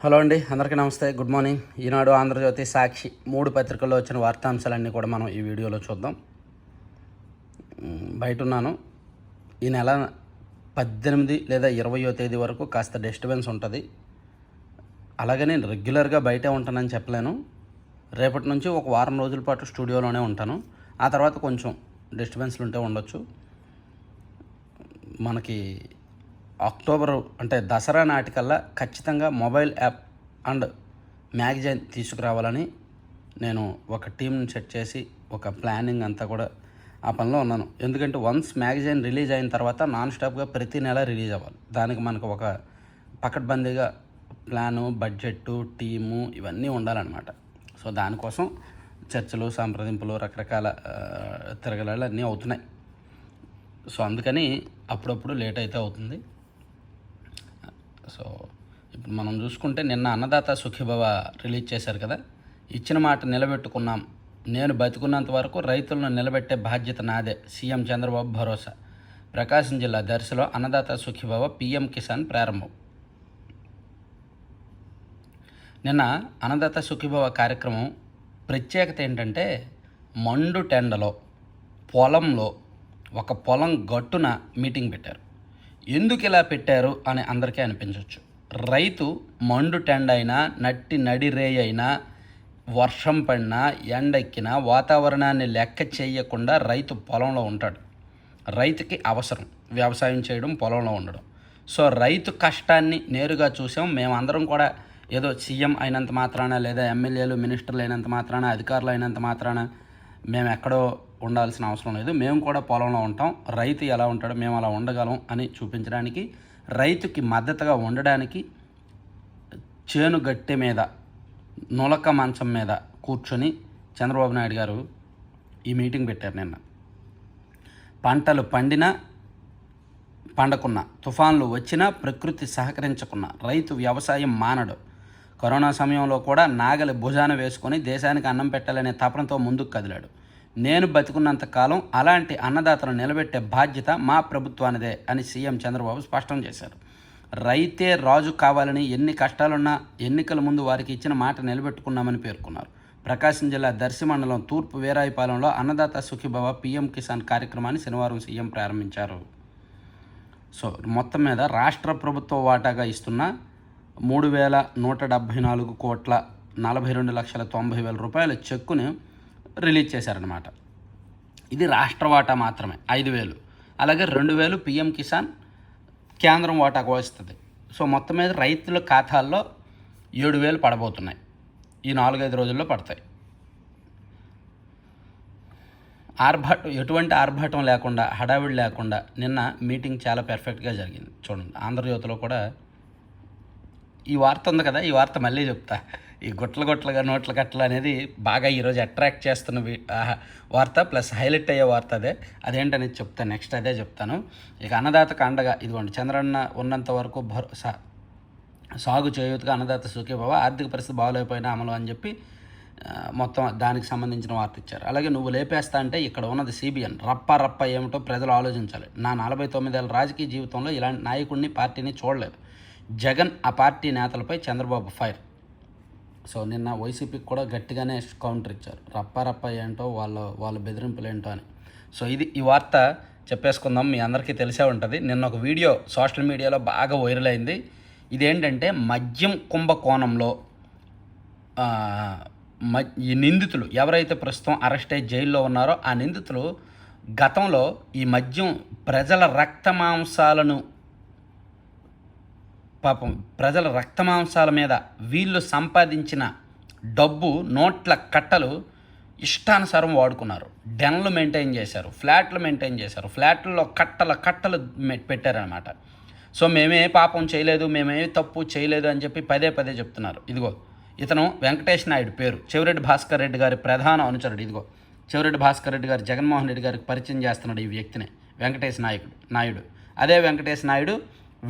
Hello అండి, అందరికీ నమస్తే. Good morning. ఈనాడు, ఆంధ్రజ్యోతి, సాక్షి 3 పత్రికల్లో వచ్చిన వార్తాంశాలన్నీ కూడా మనం ఈ వీడియోలో చూద్దాం. బయట ఉన్నాను. ఈ నెల 18 లేదా 20వ తేదీ వరకు కాస్త డిస్టర్బెన్స్ ఉంటుంది. అలాగే నేను రెగ్యులర్గా బయటే ఉంటానని చెప్పలేను. రేపటి నుంచి ఒక వారం రోజుల పాటు స్టూడియోలోనే ఉంటాను. ఆ తర్వాత కొంచెం డిస్టర్బెన్స్లు ఉంటే ఉండొచ్చు. మనకి అక్టోబర్ అంటే దసరా నాటికల్లా ఖచ్చితంగా మొబైల్ యాప్ అండ్ మ్యాగజైన్ తీసుకురావాలని నేను ఒక టీంని సెట్ చేసి ఒక ప్లానింగ్ అంతా కూడా ఆ పనిలో ఉన్నాను. ఎందుకంటే వన్స్ మ్యాగజైన్ రిలీజ్ అయిన తర్వాత నాన్ స్టాప్గా ప్రతి నెల రిలీజ్ అవ్వాలి. దానికి మనకు ఒక పకడ్బందీగా ప్లాను, బడ్జెట్టు, టీము ఇవన్నీ ఉండాలన్నమాట. సో దానికోసం చర్చలు, సంప్రదింపులు, రకరకాల తిరగలాలు అన్నీ అవుతున్నాయి. సో అందుకని అప్పుడప్పుడు లేట్ అయితే అవుతుంది. సో ఇప్పుడు మనం చూసుకుంటే నిన్న అన్నదాత సుఖీభవ రిలీజ్ చేశారు కదా. ఇచ్చిన మాట నిలబెట్టుకున్నాం, నేను బతికున్నంత వరకు రైతులను నిలబెట్టే బాధ్యత నాదే, సీఎం చంద్రబాబు భరోసా. ప్రకాశం జిల్లా దర్శిలో అన్నదాత సుఖీభవ పీఎం కిసాన్ ప్రారంభం. నిన్న అన్నదాత సుఖీభవ కార్యక్రమం ప్రత్యేకత ఏంటంటే మండు టెండలో పొలంలో ఒక పొలం గట్టున మీటింగ్ పెట్టారు. ఎందుకు ఇలా పెట్టారు అని అందరికీ అనిపించవచ్చు. రైతు మండు టెండ అయినా, నడి రేయి అయినా, వర్షం పడినా, ఎండెక్కినా వాతావరణాన్ని లెక్క చేయకుండా రైతు పొలంలో ఉంటాడు. రైతుకి అవసరం వ్యవసాయం చేయడం, పొలంలో ఉండడం. సో రైతు కష్టాన్ని నేరుగా చూసాం. మేమందరం కూడా ఏదో సీఎం అయినంత మాత్రాన, లేదా ఎమ్మెల్యేలు, మినిస్టర్లు అయినంత మాత్రాన, అధికారులు అయినంత మాత్రాన మేము ఎక్కడో ఉండాల్సిన అవసరం లేదు. మేము కూడా పొలంలో ఉంటాం. రైతు ఎలా ఉంటాడో మేము అలా ఉండగలం అని చూపించడానికి, రైతుకి మద్దతుగా ఉండడానికి చేను గట్టె మీద, నులక మంచం మీద కూర్చొని చంద్రబాబు నాయుడు గారు ఈ మీటింగ్ పెట్టారు నిన్న. పంటలు పండినా పండకున్నా, తుఫాన్లు వచ్చినా, ప్రకృతి సహకరించకున్నా రైతు వ్యవసాయం మానడు. కరోనా సమయంలో కూడా నాగలి భుజాన వేసుకొని దేశానికి అన్నం పెట్టాలనే తపనతో ముందుకు కదిలాడు. నేను బతికున్నంత కాలం అలాంటి అన్నదాతను నిలబెట్టే బాధ్యత మా ప్రభుత్వానిదే అని సీఎం చంద్రబాబు స్పష్టం చేశారు. రైతే రాజు కావాలని ఎన్ని కష్టాలున్నా ఎన్నికల ముందు వారికి ఇచ్చిన మాట నిలబెట్టుకున్నామని పేర్కొన్నారు. ప్రకాశం జిల్లా దర్శి మండలం తూర్పు వీరాయిపాలెంలో అన్నదాత సుఖీభవ పీఎం కిసాన్ కార్యక్రమాన్ని శనివారం సీఎం ప్రారంభించారు. సో మొత్తం మీద రాష్ట్ర ప్రభుత్వ వాటాగా ఇస్తున్న 3,174 కోట్ల 42,90,000 రూపాయల చెక్కును రిలీజ్ చేశారనమాట. ఇది రాష్ట్ర వాటా మాత్రమే 5,000. అలాగే 2,000 పీఎం కిసాన్ కేంద్రం వాటాకు వస్తుంది. సో మొత్తం మీద రైతుల ఖాతాల్లో 7,000 పడబోతున్నాయి. ఈ 4-5 రోజుల్లో పడతాయి. ఎటువంటి ఆర్భాటం లేకుండా, హడావిడి లేకుండా నిన్న మీటింగ్ చాలా పెర్ఫెక్ట్గా జరిగింది. చూడండి, ఆంధ్రజ్యోతిలో కూడా ఈ వార్త ఉంది కదా. ఈ వార్త మళ్ళీ చెప్తా. ఈ గుట్లగా నోట్ల కట్టలు అనేది బాగా ఈరోజు అట్రాక్ట్ చేస్తున్న వార్త, ప్లస్ హైలైట్ అయ్యే వార్త అదేంటనేది చెప్తాను. నెక్స్ట్ అదే చెప్తాను. ఇక అన్నదాతకు అండగా ఇదిగోండి, చంద్రన్న ఉన్నంత వరకు సాగు చేయూతగా అన్నదాత సుఖీభవ, ఆర్థిక పరిస్థితి బాగోలేకపోయినా అమలు అని చెప్పి మొత్తం దానికి సంబంధించిన వార్త ఇచ్చారు. అలాగే నువ్వు లేపేస్తా అంటే ఇక్కడ ఉన్నది సిబిఎన్. రప్ప ఏమిటో ప్రజలు ఆలోచించాలి. నా 49 ఏళ్ళ రాజకీయ జీవితంలో ఇలాంటి నాయకుడిని, పార్టీని చూడలేదు. జగన్ ఆ పార్టీ నేతలపై చంద్రబాబు ఫైర్. సో నిన్న వైసీపీకి కూడా గట్టిగానే కౌంటర్ ఇచ్చారు. రప్ప ఏంటో, వాళ్ళ బెదిరింపులు ఏంటో అని. సో ఇది ఈ వార్త చెప్పేసుకుందాం. మీ అందరికీ తెలిసే ఉంటుంది. నిన్న ఒక వీడియో సోషల్ మీడియాలో బాగా వైరల్ అయింది. ఇదేంటంటే మద్యం కుంభకోణంలో ఈ నిందితులు ఎవరైతే ప్రస్తుతం అరెస్ట్ అయ్యి జైల్లో ఉన్నారో ఆ నిందితులు గతంలో ఈ మద్యం ప్రజల రక్తమాంసాల మీద వీళ్ళు సంపాదించిన డబ్బు, నోట్ల కట్టలు ఇష్టానుసారం వాడుకున్నారు. డెన్లు మెయింటైన్ చేశారు, ఫ్లాట్లు మెయింటైన్ చేశారు, ఫ్లాట్లలో కట్టలు పెట్టారనమాట. సో మేమే పాపం చేయలేదు, మేమే తప్పు చేయలేదు అని చెప్పి పదే చెప్తున్నారు. ఇదిగో ఇతను వెంకటేష్ నాయుడు పేరు, చెవిరెడ్డి భాస్కర్ రెడ్డి గారి ప్రధాన అనుచరుడు. ఇదిగో చెవిరెడ్డి భాస్కర్ రెడ్డి గారు జగన్మోహన్ రెడ్డి గారికి పరిచయం చేస్తున్నాడు ఈ వ్యక్తిని, వెంకటేష్ నాయుడు. అదే వెంకటేష్ నాయుడు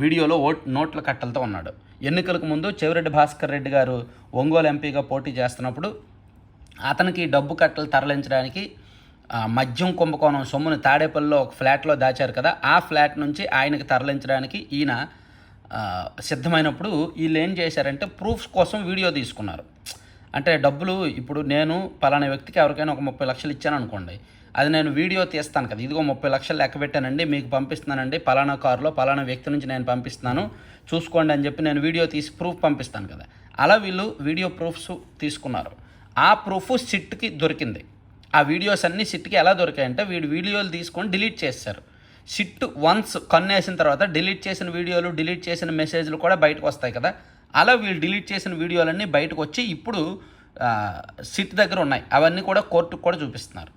వీడియోలో నోట్ల కట్టలతో ఉన్నాడు. ఎన్నికలకు ముందు చెవిరెడ్డి భాస్కర్ రెడ్డి గారు ఒంగోలు ఎంపీగా పోటీ చేస్తున్నప్పుడు అతనికి డబ్బు కట్టలు తరలించడానికి మద్యం కుంభకోణం సొమ్ముని తాడేపల్లిలో ఒక ఫ్లాట్లో దాచారు కదా. ఆ ఫ్లాట్ నుంచి ఆయనకి తరలించడానికి ఈయన సిద్ధమైనప్పుడు వీళ్ళు ఏం చేశారంటే ప్రూఫ్స్ కోసం వీడియో తీసుకున్నారు. అంటే డబ్బులు ఇప్పుడు నేను పలానా వ్యక్తికి ఎవరికైనా ఒక 30 లక్షలు ఇచ్చాను అనుకోండి, అది నేను వీడియో తీస్తాను కదా, ఇదిగో 30 లక్షలు లెక్క పెట్టానండి, మీకు పంపిస్తున్నానండి, పలానా కారులో పలానా వ్యక్తి నుంచి నేను పంపిస్తున్నాను చూసుకోండి అని చెప్పి నేను వీడియో తీసి ప్రూఫ్ పంపిస్తాను కదా. అలా వీళ్ళు వీడియో ప్రూఫ్స్ తీసుకున్నారు. ఆ ప్రూఫ్ సిట్కి దొరికింది. ఆ వీడియోస్ అన్నీ సిట్కి ఎలా దొరికాయంటే వీడియోలు తీసుకొని డిలీట్ చేస్తారు. సిట్ వన్స్ కన్నేసిన తర్వాత డిలీట్ చేసిన వీడియోలు, డిలీట్ చేసిన మెసేజ్లు కూడా బయటకు వస్తాయి కదా. అలా వీళ్ళు డిలీట్ చేసిన వీడియోలన్నీ బయటకు వచ్చి ఇప్పుడు సిట్ దగ్గర ఉన్నాయి. అవన్నీ కూడా కోర్టుకు కూడా చూపిస్తున్నారు.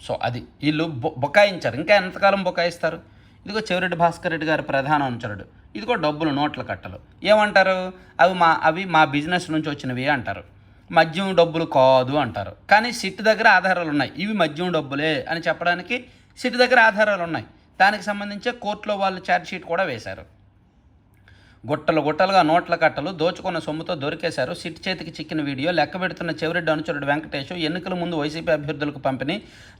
సో అది వీళ్ళు బొకాయించారు. ఇంకా ఎంతకాలం బొకాయిస్తారు? ఇదిగో చెవిరెడ్డి భాస్కర్ రెడ్డి గారి ప్రధాన అనుచరుడు, ఇదిగో డబ్బులు నోట్ల కట్టలు. ఏమంటారు? అవి మా బిజినెస్ నుంచి వచ్చినవి అంటారు. మద్యం డబ్బులు కాదు అంటారు. కానీ సిట్ దగ్గర ఆధారాలు ఉన్నాయి, ఇవి మద్యం డబ్బులే అని చెప్పడానికి సిట్ దగ్గర ఆధారాలు ఉన్నాయి. దానికి సంబంధించి కోర్టులో వాళ్ళు ఛార్జ్షీట్ కూడా వేశారు. గుట్టలుగా నోట్ల కట్టలు దోచుకున్న సొమ్ముతో దొరికేశారు. సిట్ చేతికి చిక్కిన వీడియో లెక్క పెడుతున్న చెవిరెడ్డి అనుచరుడు వెంకటేష్, ఎన్నికల ముందు వైసీపీ అభ్యర్థులకు పంపిణీ,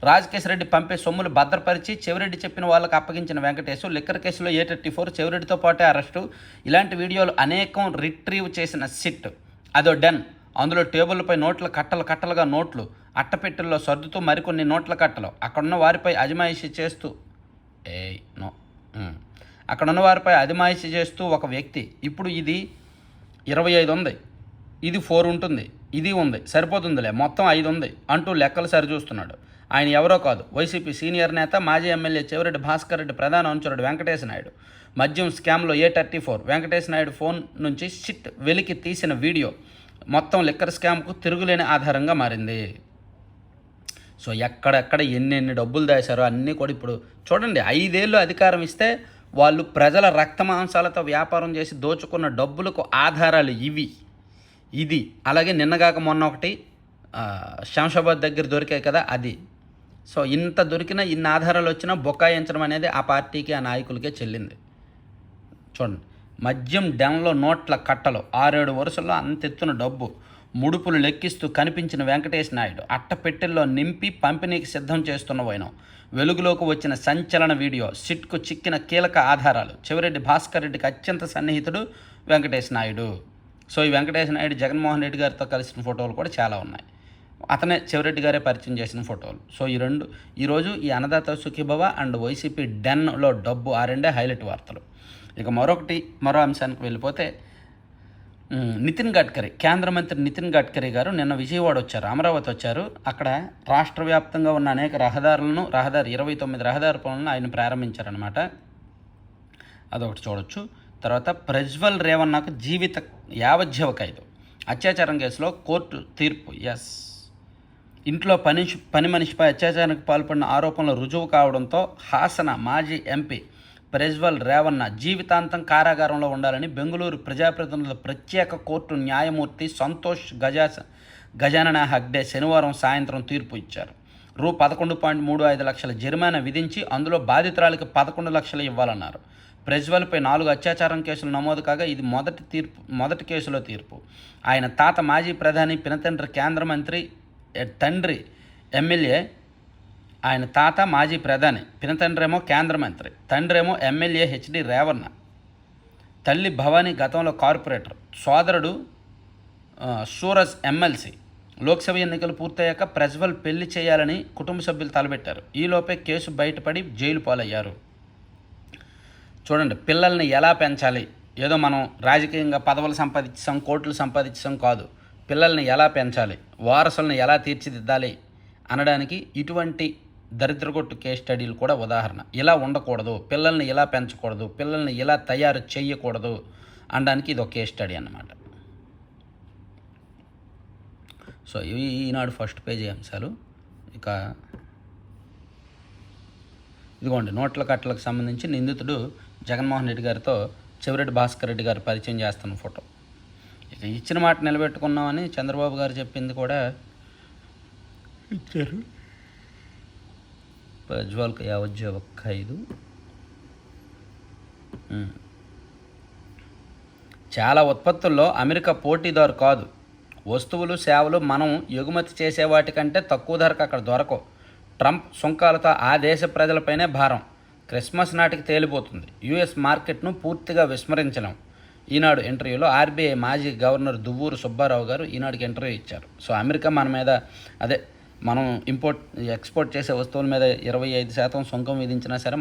రాజకేశ్వరరెడ్డి పంపే సొమ్ములు భద్రపరిచి చెవిరెడ్డి చెప్పిన వాళ్ళకు అప్పగించిన వెంకటేష్, లిక్కర్ కేసులో A34 చెవిరెడ్డితో పాటే అరెస్టు. ఇలాంటి వీడియోలు అనేకం రిట్రీవ్ చేసిన సిట్ అదో డెన్. అందులో టేబుల్పై నోట్ల కట్టలుగా నోట్లు, అట్టపెట్టెల్లో సర్దుతూ మరికొన్ని నోట్ల కట్టలు. అక్కడున్న వారిపై అజమాయిషీ చేస్తూ ఒక వ్యక్తి, ఇప్పుడు ఇది 25 ఉంది, ఇది 4 ఉంటుంది, ఇది ఉంది, సరిపోతుందిలే, మొత్తం 5 ఉంది అంటూ లెక్కలు సరిచూస్తున్నాడు. ఆయన ఎవరో కాదు, వైసీపీ సీనియర్ నేత, మాజీ ఎమ్మెల్యే చెవిరెడ్డి భాస్కర్ రెడ్డి ప్రధాన అనుచరుడు వెంకటేశ్ నాయుడు. మద్యం స్కామ్లో A34 వెంకటేశ్ నాయుడు ఫోన్ నుంచి సిట్ వెలికి తీసిన వీడియో మొత్తం లిక్కర్ స్కామ్కు తిరుగులేని ఆధారంగా మారింది. సో ఎక్కడెక్కడ ఎన్ని డబ్బులు దాచారో అన్నీ కూడా ఇప్పుడు చూడండి. 5 ఏళ్ళు అధికారం ఇస్తే వాళ్ళు ప్రజల రక్తమాంసాలతో వ్యాపారం చేసి దోచుకున్న డబ్బులకు ఆధారాలు ఇది. అలాగే నిన్నగాక మొన్న ఒకటి శంషాబాద్ దగ్గర దొరికాయి కదా, అది. సో ఇంత దొరికినా, ఇన్ని ఆధారాలు వచ్చినా బొకాయించడం అనేది ఆ పార్టీకి, ఆ నాయకులకే చెల్లింది. చూడండి, మద్యం డెన్లో నోట్ల కట్టలు, 6-7 వరుసల్లో అంతెత్తున డబ్బు, ముడుపులు లెక్కిస్తూ కనిపించిన వెంకటేశ్ నాయుడు, అట్టపెట్టెల్లో నింపి పంపిణీకి సిద్ధం చేస్తున్న వైనం, వెలుగులోకి వచ్చిన సంచలన వీడియో, సిట్కు చిక్కిన కీలక ఆధారాలు. చెవిరెడ్డి భాస్కర్ రెడ్డికి అత్యంత సన్నిహితుడు వెంకటేశ్ నాయుడు. సో ఈ వెంకటేశ్ నాయుడు జగన్మోహన్ రెడ్డి గారితో కలిసిన ఫోటోలు కూడా చాలా ఉన్నాయి. అతనే చెవిరెడ్డి గారే పరిచయం చేసిన ఫోటోలు. సో ఈరోజు ఈ అన్నదాత సుఖీభవ అండ్ వైసీపీ డెన్లో డబ్బు, ఆ రెండే హైలైట్ వార్తలు. ఇక మరో అంశానికి వెళ్ళిపోతే, నితిన్ గడ్కరీ, కేంద్ర మంత్రి నితిన్ గడ్కరీ గారు నిన్న విజయవాడ వచ్చారు, అమరావతి వచ్చారు. అక్కడ రాష్ట్ర వ్యాప్తంగా ఉన్న అనేక రహదారి 29 రహదారి పనులను ఆయన ప్రారంభించారనమాట. అదొకటి చూడొచ్చు. తర్వాత ప్రజ్వల్ రేవన్నకు యావజ్జీవ ఖైదు, అత్యాచారం కేసులో కోర్టు తీర్పు. ఇంట్లో పని మనిషిపై అత్యాచారానికి పాల్పడిన ఆరోపణలు రుజువు కావడంతో హాసన మాజీ ఎంపీ ప్రజ్వల్ రేవన్న జీవితాంతం కారాగారంలో ఉండాలని బెంగళూరు ప్రజాప్రతినిధుల ప్రత్యేక కోర్టు న్యాయమూర్తి సంతోష్ గజానన హగ్డే శనివారం సాయంత్రం తీర్పు ఇచ్చారు. రూ. 11.35 లక్షల జరిమానా విధించి అందులో బాధితురాలికి 11 లక్షలు ఇవ్వాలన్నారు. ప్రజ్వల్పై 4 అత్యాచారం కేసులు నమోదు కాగా ఇది మొదటి కేసులో తీర్పు. ఆయన తాత మాజీ ప్రధాని, పినతండ్రి కేంద్ర మంత్రి, తండ్రి ఎమ్మెల్యే. ఆయన తాత మాజీ ప్రధాని, పినతండ్రేమో కేంద్ర మంత్రి, తండ్రేమో ఎమ్మెల్యే హెచ్డి రేవన్న. తల్లి భవానీ గతంలో కార్పొరేటర్, సోదరుడు సూరజ్ ఎమ్మెల్సీ. లోక్సభ ఎన్నికలు పూర్తయ్యాక ప్రజ్వల్ పెళ్లి చేయాలని కుటుంబ సభ్యులు తలపెట్టారు. ఈలోపే కేసు బయటపడి జైలు పాలయ్యారు. చూడండి, పిల్లల్ని ఎలా పెంచాలి, ఏదో మనం రాజకీయంగా పదవులు సంపాదించాం, కోట్లు సంపాదించాం కాదు, పిల్లల్ని ఎలా పెంచాలి, వారసులను ఎలా తీర్చిదిద్దాలి అనడానికి ఇటువంటి దరిద్రగొట్టు కేస్ స్టడీలు కూడా ఉదాహరణ. ఇలా ఉండకూడదు, పిల్లల్ని ఇలా పెంచకూడదు, పిల్లల్ని ఇలా తయారు చేయకూడదు అనడానికి ఇది ఒక కేస్ స్టడీ అన్నమాట. సో ఇవి ఈనాడు ఫస్ట్ పేజీ అంశాలు. ఇక ఇదిగోండి, నోట్ల కట్టలకు సంబంధించి నిందితుడు జగన్మోహన్ రెడ్డి గారితో చెవిరెడ్డి భాస్కర్ రెడ్డి గారు పరిచయం చేస్తున్న ఫోటో. ఇక ఇచ్చిన మాట నిలబెట్టుకున్నామని చంద్రబాబు గారు చెప్పింది కూడా ఇచ్చారు. ప్రజ్వల్కి యావజ్జీవ ఖైదు. చాలా ఉత్పత్తుల్లో అమెరికా పోటీదారు కాదు. వస్తువులు, సేవలు మనం ఎగుమతి చేసే వాటికంటే తక్కువ ధరకు అక్కడ దొరకవు. ట్రంప్ సుంకాలతో ఆ దేశ ప్రజలపైనే భారం. క్రిస్మస్ నాటికి తేలిపోతుంది. యుఎస్ మార్కెట్ను పూర్తిగా విస్మరించలేం. ఈనాడు ఇంటర్వ్యూలో ఆర్బీఐ మాజీ గవర్నర్ దువ్వూరు సుబ్బారావు గారు ఈనాడుకి ఇంటర్వ్యూ ఇచ్చారు. సో అమెరికా మన మీద మనం ఎక్స్పోర్ట్ చేసే వస్తువుల మీద 25% సుంకం విధించినా సరే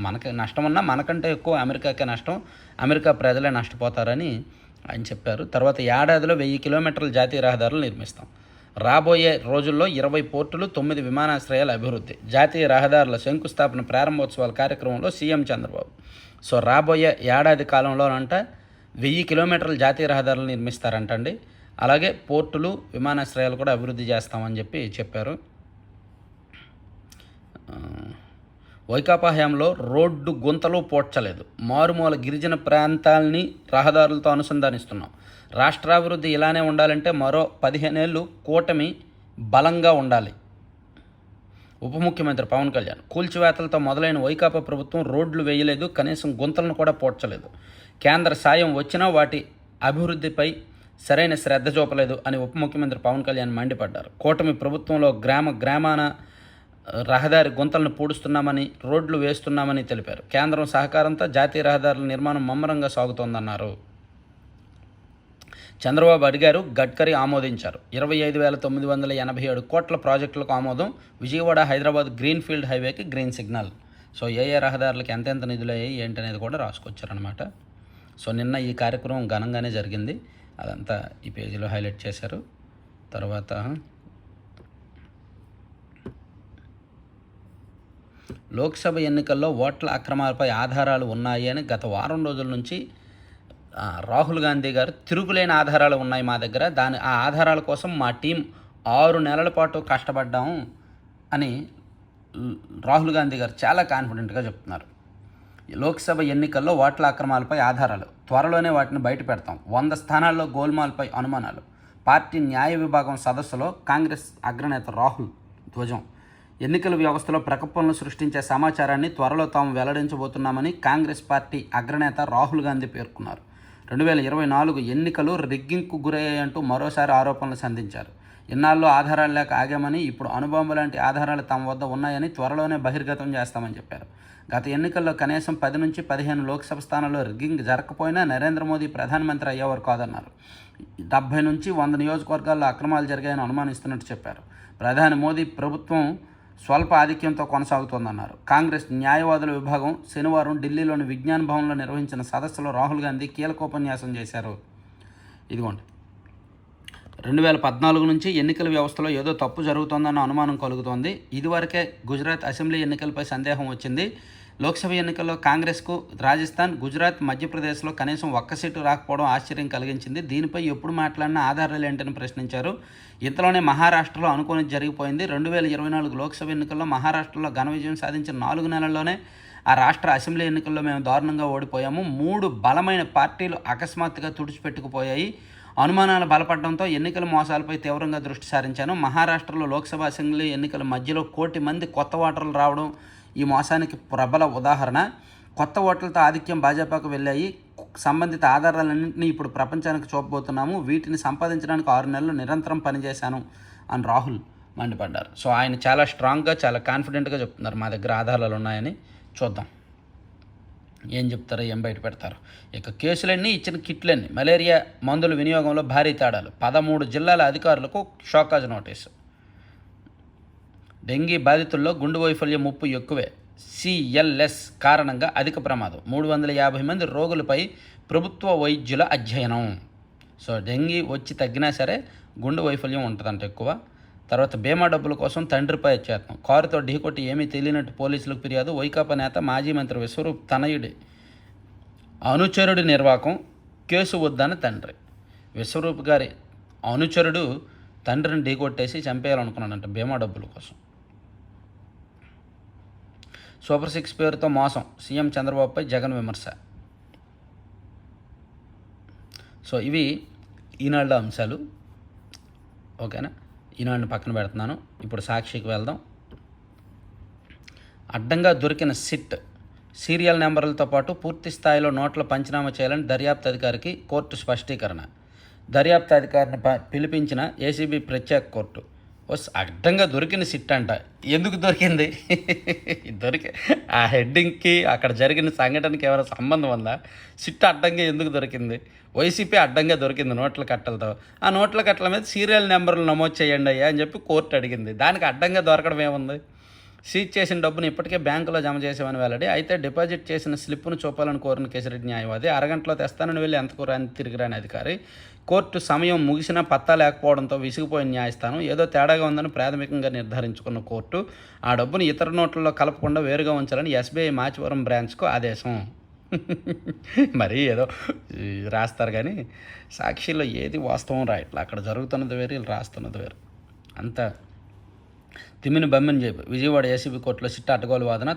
మనకి నష్టం ఉన్నా మనకంటే ఎక్కువ అమెరికాకే నష్టం, అమెరికా ప్రజలే నష్టపోతారని ఆయన చెప్పారు. తర్వాత ఏడాదిలో 1000 కిలోమీటర్ల జాతీయ రహదారులు నిర్మిస్తాం. రాబోయే రోజుల్లో 20 పోర్టులు, 9 విమానాశ్రయాల అభివృద్ధి. జాతీయ రహదారుల శంకుస్థాపన ప్రారంభోత్సవాల కార్యక్రమంలో సీఎం చంద్రబాబు. సో రాబోయే ఏడాది కాలంలోనంట 1000 కిలోమీటర్ల జాతీయ రహదారులు నిర్మిస్తారంటండి. అలాగే పోర్టులు, విమానాశ్రయాలు కూడా అభివృద్ధి చేస్తామని చెప్పారు. వైకాపా హయాంలో రోడ్డు గుంతలు పోడ్చలేదు. మారుమూల గిరిజన ప్రాంతాలని రహదారులతో అనుసంధానిస్తున్నాం. రాష్ట్రాభివృద్ధి ఇలానే ఉండాలంటే మరో 15 ఏళ్ళు కూటమి బలంగా ఉండాలి. ఉప ముఖ్యమంత్రి పవన్ కళ్యాణ్. కూల్చివేతలతో మొదలైన వైకాపా ప్రభుత్వం రోడ్లు వేయలేదు, కనీసం గుంతలను కూడా పోడ్చలేదు. కేంద్ర సాయం వచ్చినా వాటి అభివృద్ధిపై సరైన శ్రద్ధ చూపలేదు అని ఉప ముఖ్యమంత్రి పవన్ కళ్యాణ్ మండిపడ్డారు. కూటమి ప్రభుత్వంలో గ్రామాన రహదారి గుంతలను పూడుస్తున్నామని, రోడ్లు వేస్తున్నామని తెలిపారు. కేంద్రం సహకారంతో జాతీయ రహదారుల నిర్మాణం ముమ్మరంగా సాగుతోందన్నారు. చంద్రబాబు అడిగారు, గడ్కరీ ఆమోదించారు. 25,987 కోట్ల ప్రాజెక్టులకు ఆమోదం. విజయవాడ హైదరాబాద్ గ్రీన్ఫీల్డ్ హైవేకి గ్రీన్ సిగ్నల్. సో ఏ రహదారులకు ఎంతెంత నిధులు అయ్యాయి ఏంటనేది కూడా రాసుకొచ్చారనమాట. సో నిన్న ఈ కార్యక్రమం ఘనంగానే జరిగింది. అదంతా ఈ పేజీలో హైలైట్ చేశారు. తర్వాత లోక్సభ ఎన్నికల్లో ఓట్ల అక్రమాలపై ఆధారాలు ఉన్నాయి అని గత వారం రోజుల నుంచి రాహుల్ గాంధీ గారు తిరుగులేని ఆధారాలు ఉన్నాయి మా దగ్గర, ఆ ఆధారాల కోసం మా టీం 6 నెలల పాటు కష్టపడ్డాము అని రాహుల్ గాంధీ గారు చాలా కాన్ఫిడెంట్గా చెప్తున్నారు. లోక్సభ ఎన్నికల్లో ఓట్ల అక్రమాలపై ఆధారాలు త్వరలోనే వాటిని బయట పెడతాం. 100 స్థానాల్లో గోల్మాల్పై అనుమానాలు. పార్టీ న్యాయ విభాగం సదస్సులో కాంగ్రెస్ అగ్రనేత రాహుల్ ధ్వజం. ఎన్నికల వ్యవస్థలో ప్రకంపనలు సృష్టించే సమాచారాన్ని త్వరలో తాము వెల్లడించబోతున్నామని కాంగ్రెస్ పార్టీ అగ్రనేత రాహుల్ గాంధీ పేర్కొన్నారు. 2024 ఎన్నికలు రిగ్గింగ్కు గురయ్యాయంటూ మరోసారి ఆరోపణలు సంధించారు. ఇన్నాళ్ళు ఆధారాలు లేక ఆగామని, ఇప్పుడు అణుబాంబు లాంటి ఆధారాలు తమ వద్ద ఉన్నాయని త్వరలోనే బహిర్గతం చేస్తామని చెప్పారు. గత ఎన్నికల్లో కనీసం 10 నుంచి 15 లోక్సభ స్థానాల్లో రిగ్గింగ్ జరగకపోయినా నరేంద్ర మోదీ ప్రధానమంత్రి అయ్యేవారు కాదన్నారు. 70 నుంచి 100 నియోజకవర్గాల్లో అక్రమాలు జరిగాయని అనుమానిస్తున్నట్టు చెప్పారు. ప్రధాని మోదీ ప్రభుత్వం స్వల్ప ఆధిక్యంతో కొనసాగుతోందన్నారు. కాంగ్రెస్ న్యాయవాదుల విభాగం శనివారం ఢిల్లీలోని విజ్ఞాన్ భవన్లో నిర్వహించిన సదస్సులో రాహుల్ గాంధీ కీలకోపన్యాసం చేశారు. ఇదిగోండి, 2014 నుంచి ఎన్నికల వ్యవస్థలో ఏదో తప్పు జరుగుతోందన్న అనుమానం కలుగుతోంది. ఇదివరకే గుజరాత్ అసెంబ్లీ ఎన్నికలపై సందేహం వచ్చింది. లోక్సభ ఎన్నికల్లో కాంగ్రెస్కు రాజస్థాన్, గుజరాత్, మధ్యప్రదేశ్లో కనీసం ఒక్క సీటు రాకపోవడం ఆశ్చర్యం కలిగించింది. దీనిపై ఎప్పుడు మాట్లాడినా ఆధారాలు ఏంటని ప్రశ్నించారు. ఇంతలోనే మహారాష్ట్రలో అనుకోనిది జరిగిపోయింది. 2024 లోక్సభ ఎన్నికల్లో మహారాష్ట్రలో ఘన విజయం సాధించిన 4 నెలల్లోనే ఆ రాష్ట్ర అసెంబ్లీ ఎన్నికల్లో మేము దారుణంగా ఓడిపోయాము. 3 బలమైన పార్టీలు అకస్మాత్తుగా తుడిచిపెట్టుకుపోయాయి. అనుమానాలు బలపడడంతో ఎన్నికల మోసాలపై తీవ్రంగా దృష్టి సారించాను. మహారాష్ట్రలో లోక్సభ అసెంబ్లీ ఎన్నికల మధ్యలో 1 కోటి మంది కొత్త ఓటర్లు రావడం ఈ మోసానికి ప్రబల ఉదాహరణ. కొత్త ఓట్లతో ఆధిక్యం భాజపాకు వెళ్ళాయి. సంబంధిత ఆధారాలన్నింటినీ ఇప్పుడు ప్రపంచానికి చూపబోతున్నాము. వీటిని సంపాదించడానికి 6 నెలలు నిరంతరం పనిచేశాను అని రాహుల్ మండిపడ్డారు. సో ఆయన చాలా స్ట్రాంగ్గా, చాలా కాన్ఫిడెంట్గా చెప్తున్నారు, మా దగ్గర ఆధారాలు ఉన్నాయని. చూద్దాం ఏం చెప్తారో, ఏం బయట పెడతారు. ఇక కేసులన్నీ, ఇచ్చిన కిట్లన్నీ. మలేరియా మందుల వినియోగంలో భారీ తేడాలు. 13 జిల్లాల అధికారులకు షాకాజ్ నోటీసు. డెంగీ బాధితుల్లో గుండె వైఫల్యం ముప్పు ఎక్కువే. సిఎల్ఎస్ కారణంగా అధిక ప్రమాదం. 350 మంది రోగులపై ప్రభుత్వ వైద్యుల అధ్యయనం. సో డెంగీ వచ్చి తగ్గినా సరే గుండె వైఫల్యం ఉంటుందంట ఎక్కువ. తర్వాత బీమా డబ్బుల కోసం తండ్రిపై అత్యాత్నం. కారుతో ఢీకొట్టి ఏమీ తెలియనట్టు పోలీసులకు ఫిర్యాదు. వైకాపా నేత మాజీ మంత్రి విశ్వరూప్ తనయుడి అనుచరుడి నిర్వాకం. కేసు వద్దన్న తండ్రి. విశ్వరూప్ గారి అనుచరుడు తండ్రిని ఢీకొట్టేసి చంపేయాలనుకున్నాడంట బీమా డబ్బుల కోసం. సూపర్ 6 పేరుతో మోసం. సీఎం చంద్రబాబుపై జగన్ విమర్శ. సో ఇవి ఈనాడులో అంశాలు. ఓకేనా, ఈనాడుని పక్కన పెడుతున్నాను. ఇప్పుడు సాక్షికి వెళ్దాం. అడ్డంగా దొరికిన సిట్ సీరియల్ నెంబర్లతో పాటు పూర్తి స్థాయిలో నోట్ల పంచనామా చేయాలని దర్యాప్తు అధికారికి కోర్టు స్పష్టీకరణ. దర్యాప్తు అధికారిని పిలిపించిన ఏసీబీ ప్రత్యేక కోర్టు. అడ్డంగా దొరికిన సిట్ అంట. ఎందుకు దొరికింది? దొరికి ఆ హెడ్డింగ్‌కి అక్కడ జరిగిన సంఘటనకి ఏమైనా సంబంధం ఉందా? సిట్ అడ్డంగా ఎందుకు దొరికింది? వైసీపీ అడ్డంగా దొరికింది నోట్ల కట్టలతో. ఆ నోట్ల కట్టల మీద సీరియల్ నెంబర్లు నమోదు చేయండి అయ్యా అని చెప్పి కోర్టు అడిగింది. దానికి అడ్డంగా దొరకడం ఏముంది? సీజ్ చేసిన డబ్బును ఇప్పటికే బ్యాంకులో జమ చేసామని వెల్లడి. అయితే డిపాజిట్ చేసిన స్లిప్పును చూపాలని కోరిన కేశిరెడ్డి న్యాయవాది అరగంటలో తెస్తానని వెళ్ళి ఎంతకు రాని తిరిగి రాని అధికారి. కోర్టు సమయం ముగిసినా పత్తా లేకపోవడంతో విసిగిపోయిన న్యాయస్థానం ఏదో తేడాగా ఉందని ప్రాథమికంగా నిర్ధారించుకున్న కోర్టు ఆ డబ్బును ఇతర నోట్లలో కలపకుండా వేరుగా ఉంచాలని ఎస్బీఐ మాచివరం బ్రాంచ్కు ఆదేశం. మరీ ఏదో రాస్తారు కానీ సాక్షిలో ఏది వాస్తవం రాయట్లా. అక్కడ జరుగుతున్నది వేరు, వీళ్ళు రాస్తున్నది వేరు. అంత తిమ్మిని బమ్మిని చెప్పి విజయవాడ ఏసీబీ కోర్టులో సిట్ అడ్డగోలు వాదన.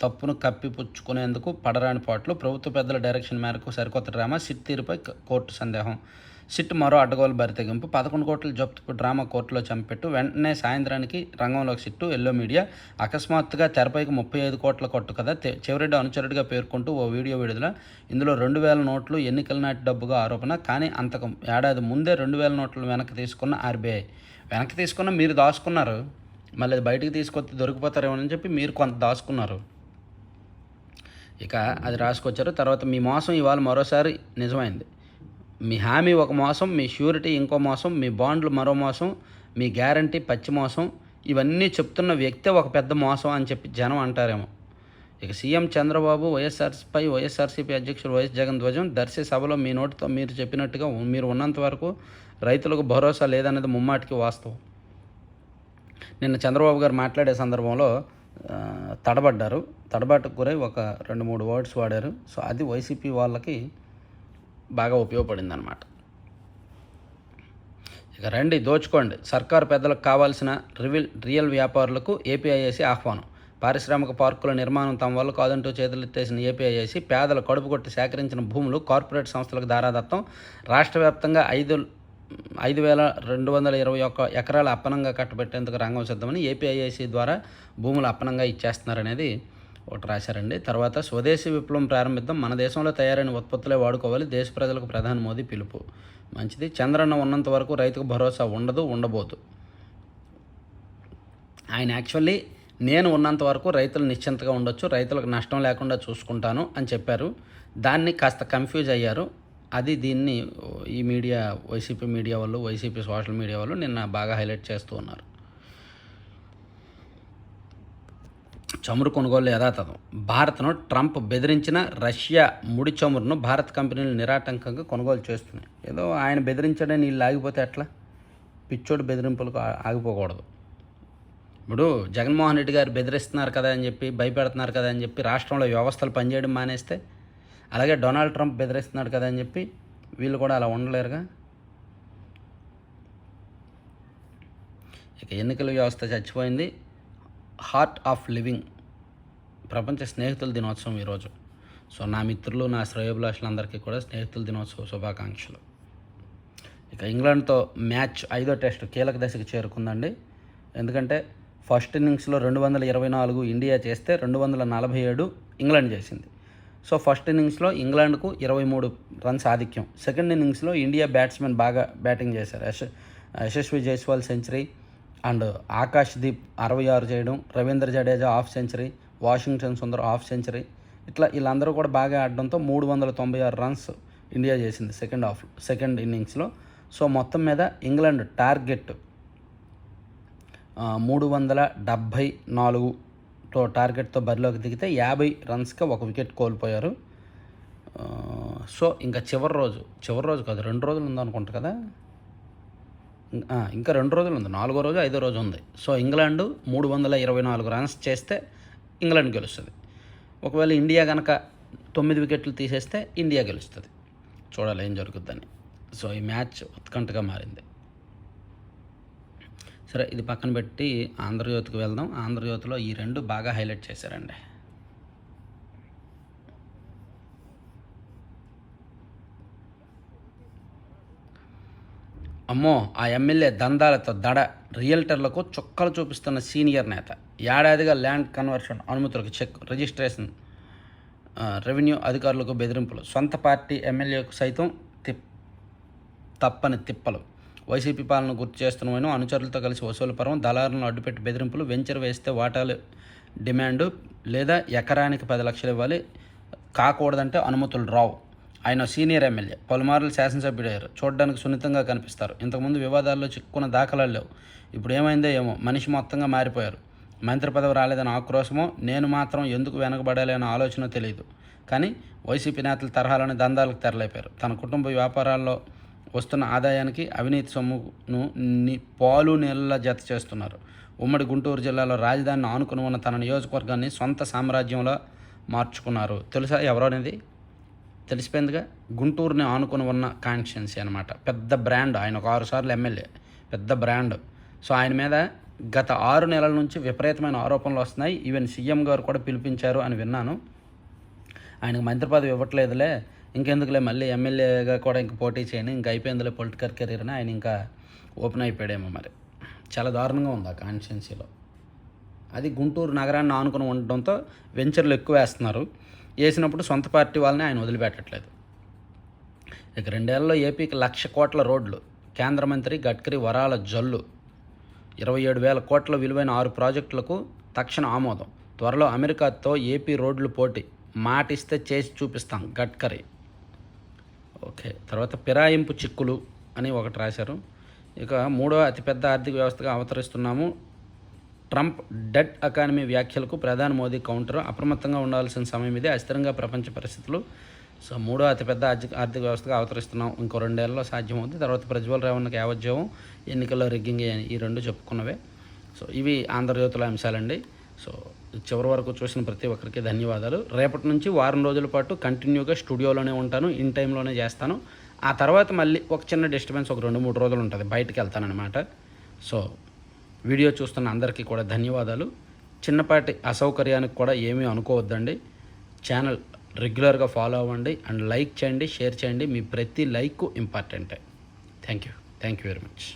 తప్పును కప్పిపుచ్చుకునేందుకు పడరాని పాటలు. ప్రభుత్వ పెద్దల డైరెక్షన్ మేరకు సరికొత్త డ్రామా. సిట్ తీరుపై కోర్టు సందేహం. సిట్ మరో అడ్డగోలు బరితెగింపు. 11 కోట్ల జప్తు డ్రామా కోర్టులో చంపెట్టు. వెంటనే సాయంత్రానికి రంగంలోకి సిట్టు. Yellow media. అకస్మాత్తుగా తెరపైకి 35 కోట్ల కొట్టు కదా. చెవిరెడ్డి అనుచరుడిగా పేర్కొంటూ ఓ వీడియో విడుదల. ఇందులో 2000 నోట్లు ఎన్నికల నాటి డబ్బుగా ఆరోపణ. కానీ అంతకు ఏడాది ముందే 2000 నోట్లు వెనక్కి తీసుకున్న ఆర్బీఐ. వెనక్కి తీసుకున్న మీరు దాచుకున్నారు, మళ్ళీ అది బయటికి తీసుకొచ్చి దొరికిపోతారేమోనని చెప్పి మీరు కొంత దాచుకున్నారు. ఇక అది రాసుకొచ్చారు. తర్వాత మీ మోసం ఇవాళ మరోసారి నిజమైంది. మీ హామీ ఒక మోసం, మీ ష్యూరిటీ ఇంకో మోసం, మీ బాండ్లు మరో మోసం, మీ గ్యారంటీ పచ్చి మోసం. ఇవన్నీ చెప్తున్న వ్యక్తే ఒక పెద్ద మోసం అని చెప్పి జనం అంటారేమో. ఇక సీఎం చంద్రబాబు వైఎస్ఆర్పై వైఎస్ఆర్సీపీ అధ్యక్షుడు వైఎస్ జగన్ ధ్వజం. దర్శి సభలో మీ నోటితో మీరు చెప్పినట్టుగా మీరు ఉన్నంత వరకు రైతులకు భరోసా లేదన్నది ముమ్మాటికి వాస్తవం. నిన్న చంద్రబాబు గారు మాట్లాడే సందర్భంలో తడబడ్డారు. తడబాటుకు గురై ఒక 2-3 వర్డ్స్ వాడారు. సో అది వైసీపీ వాళ్ళకి బాగా ఉపయోగపడింది అన్నమాట. ఇక రండి దోచుకోండి. సర్కారు పెద్దలకు కావాల్సిన రియల్ వ్యాపారులకు ఏపీఐఏసీ ఆహ్వానం. పారిశ్రామిక పార్కుల నిర్మాణం తమ వల్ల కాదంటూ చేతులెత్తేసిన ఏపీఐఏసీ పేదల కడుపు కొట్టి సేకరించిన భూములు కార్పొరేట్ సంస్థలకు దారాదత్తం. రాష్ట్ర వ్యాప్తంగా 5,221 ఎకరాల అప్పనంగా కట్టబెట్టేందుకు రంగం సిద్ధమని ఏపీఐఏసీ ద్వారా భూములు అప్పనంగా ఇచ్చేస్తున్నారనేది ఒకటి రాశారండి. తర్వాత స్వదేశీ విప్లవం ప్రారంభిద్దాం. మన దేశంలో తయారైన ఉత్పత్తులే వాడుకోవాలి. దేశ ప్రజలకు ప్రధాని మోదీ పిలుపు. మంచిది. చంద్రన్న ఉన్నంత వరకు రైతుకు భరోసా ఉండబోదు. ఆయన యాక్చువల్లీ నేను ఉన్నంత వరకు రైతులు నిశ్చింతగా ఉండొచ్చు, రైతులకు నష్టం లేకుండా చూసుకుంటాను అని చెప్పారు. దాన్ని కాస్త కన్ఫ్యూజ్ అయ్యారు. అది దీన్ని ఈ మీడియా, వైసీపీ మీడియా వాళ్ళు, వైసీపీ సోషల్ మీడియా వాళ్ళు నిన్న బాగా హైలైట్ చేస్తూ ఉన్నారు. చమురు కొనుగోలు యథాతథం. భారత్ను ట్రంప్ బెదిరించిన రష్యా ముడి చమురును భారత కంపెనీలు నిరాటంకంగా కొనుగోలు చేస్తున్నాయి. ఏదో ఆయన బెదిరించడని వీళ్ళు ఆగిపోతే ఎట్లా? పిచ్చోడు బెదిరింపులకు ఆగిపోకూడదు. ఇప్పుడు జగన్మోహన్ రెడ్డి గారు బెదిరిస్తున్నారు కదా అని చెప్పి, భయపెడుతున్నారు కదా అని చెప్పి రాష్ట్రంలో వ్యవస్థలు పనిచేయడం మానేస్తే, అలాగే డొనాల్డ్ ట్రంప్ బెదిరిస్తున్నాడు కదా అని చెప్పి వీళ్ళు కూడా అలా ఉండలేరుగా. ఇక ఎన్నికల వ్యవస్థ చచ్చిపోయింది. హార్ట్ ఆఫ్ లివింగ్ ప్రపంచ స్నేహితుల దినోత్సవం ఈరోజు. సో నా మిత్రులు, నా శ్రేయోభిలాషులందరికీ కూడా స్నేహితుల దినోత్సవ శుభాకాంక్షలు. ఇక ఇంగ్లాండ్తో మ్యాచ్ 5వ టెస్ట్ కీలక దశకు చేరుకుందండి. ఎందుకంటే ఫస్ట్ ఇన్నింగ్స్లో 224 ఇండియా చేస్తే 247 ఇంగ్లాండ్ చేసింది. సో ఫస్ట్ ఇన్నింగ్స్లో ఇంగ్లాండ్కు 23 రన్స్ ఆధిక్యం. సెకండ్ ఇన్నింగ్స్లో ఇండియా బ్యాట్స్మెన్ బాగా బ్యాటింగ్ చేశారు. యశస్వి జైస్వాల్ సెంచరీ అండ్ ఆకాష్ దీప్ 66 చేయడం, Ravindra Jadeja half century, Washington Sundar half century, ఇట్లా వీళ్ళందరూ కూడా బాగా ఆడడంతో 396 రన్స్ ఇండియా చేసింది సెకండ్ ఇన్నింగ్స్లో. సో మొత్తం మీద ఇంగ్లాండ్ టార్గెట్ 374తో టార్గెట్తో బరిలోకి దిగితే 50 రన్స్కి 1 వికెట్ కోల్పోయారు. సో ఇంకా చివరి రోజు కాదు, 2 రోజులు ఉందనుకుంటా కదా, ఇంకా 2 రోజులు ఉంది, 4వ రోజు 5వ రోజు ఉంది. సో ఇంగ్లాండ్ 324 రన్స్ చేస్తే ఇంగ్లాండ్ గెలుస్తుంది. ఒకవేళ ఇండియా కనుక 9 వికెట్లు తీసేస్తే ఇండియా గెలుస్తుంది. చూడాలి ఏం జరుగుద్దని. సో ఈ మ్యాచ్ ఉత్కంఠగా మారింది. సరే, ఇది పక్కన పెట్టి ఆంధ్రజ్యోతికి వెళ్దాం. ఆంధ్రజ్యోతిలో ఈ 2 బాగా హైలైట్ చేశారండి. అమ్మో, ఆ ఎమ్మెల్యే దందాలతో రియల్టర్లకు చుక్కలు చూపిస్తున్న సీనియర్ నేత. ఏడాదిగా ల్యాండ్ కన్వర్షన్ అనుమతులకు చెక్, రిజిస్ట్రేషన్, రెవెన్యూ అధికారులకు బెదిరింపులు, సొంత పార్టీ ఎమ్మెల్యేకు సైతం తప్పని తిప్పలు. వైసీపీ పాలన గుర్తు చేస్తున్నామని అనుచరులతో కలిసి వసూలు పర్వం, దళారులను అడ్డుపెట్టి బెదిరింపులు, వెంచర్ వేస్తే వాటాలు డిమాండు లేదా ఎకరానికి 10 లక్షలు ఇవ్వాలి, కాకూడదంటే అనుమతులు రావు. ఆయన సీనియర్ ఎమ్మెల్యే, పలుమార్లు శాసనసభ్యుడయ్యారు, చూడడానికి సున్నితంగా కనిపిస్తారు. ఇంతకుముందు వివాదాల్లో చిక్కుకున్న దాఖలాలు లేవు. ఇప్పుడు ఏమైందో ఏమో, మనిషి మొత్తంగా మారిపోయారు. మంత్రి పదవి రాలేదని ఆక్రోశమో, నేను మాత్రం ఎందుకు వెనకబడాలి అనే ఆలోచన తెలియదు. కానీ వైసీపీ నేతల తరహాలోని దందాలకు తెరలేపారు. తన కుటుంబ వ్యాపారాల్లో వస్తున్న ఆదాయానికి అవినీతి సొమ్మును పాలు నీళ్ళ జత చేస్తున్నారు. ఉమ్మడి గుంటూరు జిల్లాలో రాజధానిని ఆనుకుని ఉన్న తన నియోజకవర్గాన్ని సొంత సామ్రాజ్యంలో మార్చుకున్నారు. తెలుసా ఎవరనేది? తెలిసిపోయిందిగా. గుంటూరుని ఆనుకుని ఉన్న కాన్స్టిట్యున్సీ అనమాట. పెద్ద బ్రాండ్. ఆయన ఒక 6 సార్లు ఎమ్మెల్యే, పెద్ద బ్రాండ్. సో ఆయన మీద గత 6 నెలల నుంచి విపరీతమైన ఆరోపణలు వస్తున్నాయి. ఈవెన్ సీఎం గారు కూడా పిలిపించారు అని విన్నాను. ఆయనకు మంత్రి పదవి ఇవ్వట్లేదులే, ఇంకెందుకులే మళ్ళీ ఎమ్మెల్యేగా కూడా ఇంక పోటీ చేయని, ఇంక అయిపోయిందిలే పొలిటికల్ కెరీర్ అని ఆయన ఇంకా ఓపెన్ అయిపోయాడేమో. మరి చాలా దారుణంగా ఉంది ఆ కాన్స్టిట్యున్సీలో. అది గుంటూరు నగరాన్ని ఆనుకుని ఉండడంతో వెంచర్లు ఎక్కువ వేస్తున్నారు. వేసినప్పుడు సొంత పార్టీ వాళ్ళని ఆయన వదిలిపెట్టట్లేదు. ఇక 2 ఏళ్లలో ఏపీకి 1,00,000 కోట్ల రోడ్లు. కేంద్ర మంత్రి గడ్కరీ వరాల జల్లు. 27,000 కోట్ల విలువైన 6 ప్రాజెక్టులకు తక్షణ ఆమోదం. త్వరలో అమెరికాతో ఏపీ రోడ్లు పోటీ. మాటిస్తే చేసి చూపిస్తాం గడ్కరీ. ఓకే, తర్వాత ఫిరాయింపు చిక్కులు అని ఒకటి రాశారు. ఇక 3వ అతిపెద్ద ఆర్థిక వ్యవస్థగా అవతరిస్తున్నాము. ట్రంప్ డెడ్ ఎకానమీ వ్యాఖ్యలకు ప్రధాని మోదీ కౌంటర్. అప్రమత్తంగా ఉండాల్సిన సమయం ఇదే, అస్థిరంగా ప్రపంచ పరిస్థితులు. సో 3వ అతిపెద్ద ఆర్థిక వ్యవస్థగా అవతరిస్తున్నాం. ఇంకో 2 ఏళ్లలో సాధ్యమవుతుంది. తర్వాత ప్రజ్వల్ రేవణ్ణకి యావజ్జీవం, ఎన్నికల్లో రిగ్గింగ్ ఈ 2 చెప్పుకున్నవే. సో ఇవి ఆంధ్రజ్యోతుల అంశాలండి. సో చివరి వరకు చూసిన ప్రతి ఒక్కరికి ధన్యవాదాలు. రేపటి నుంచి వారం రోజుల పాటు కంటిన్యూగా స్టూడియోలోనే ఉంటాను, ఇన్ టైంలోనే చేస్తాను. ఆ తర్వాత మళ్ళీ ఒక చిన్న డిస్టర్బెన్స్, ఒక 2-3 రోజులు ఉంటుంది, బయటికి వెళ్తానమాట. సో వీడియో చూస్తున్న అందరికీ కూడా ధన్యవాదాలు. చిన్నపాటి అసౌకర్యానికి కూడా ఏమీ అనుకోవద్దండి. ఛానల్ రెగ్యులర్గా ఫాలో అవ్వండి అండ్ లైక్ చేయండి, షేర్ చేయండి. మీ ప్రతి లైక్ ఇంపార్టెంటే. Thank you very much.